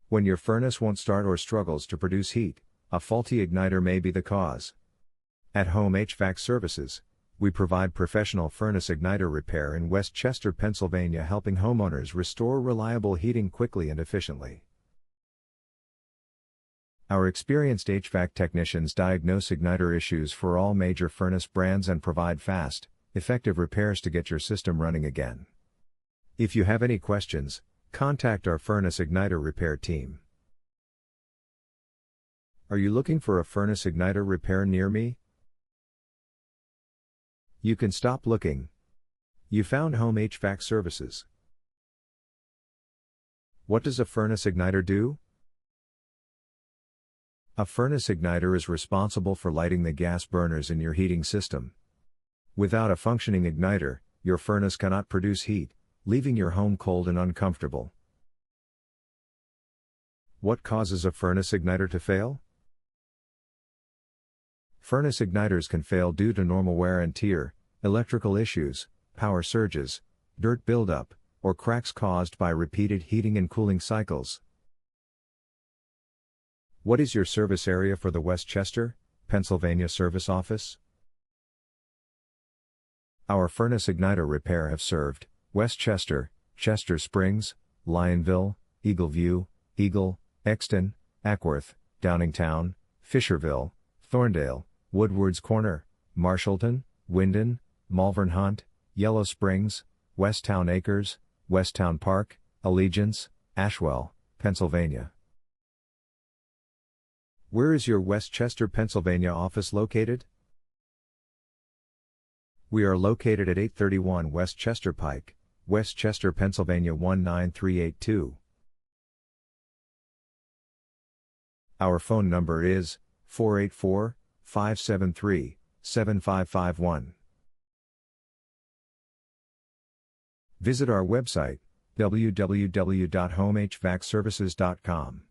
When your furnace won't start or struggles to produce heat, a faulty igniter may be the cause. At Home HVAC Services, we provide professional furnace igniter repair in West Chester, Pennsylvania, helping homeowners restore reliable heating quickly and efficiently. Our experienced HVAC technicians diagnose igniter issues for all major furnace brands and provide fast, effective repairs to get your system running again. If you have any questions, contact our furnace igniter repair team. Are you looking for a furnace igniter repair near me? You can stop looking. You found Home HVAC Services. What does a furnace igniter do? A furnace igniter is responsible for lighting the gas burners in your heating system. Without a functioning igniter, your furnace cannot produce heat, leaving your home cold and uncomfortable. What causes a furnace igniter to fail? Furnace igniters can fail due to normal wear and tear, electrical issues, power surges, dirt buildup, or cracks caused by repeated heating and cooling cycles. What is your service area for the West Chester, Pennsylvania service office? Our furnace igniter repair have served West Chester, Chester Springs, Lionville, Eagleview, Eagle, Exton, Ackworth, Downingtown, Fisherville, Thorndale, Woodward's Corner, Marshallton, Wyndon, Malvern Hunt, Yellow Springs, Westtown Acres, Westtown Park, Allegiance, Ashwell, Pennsylvania. Where is your West Chester, Pennsylvania office located? We are located at 831 West Chester Pike, West Chester, Pennsylvania 19382. Our phone number is 484-573-7551. Visit our website, www.homehvacservices.com.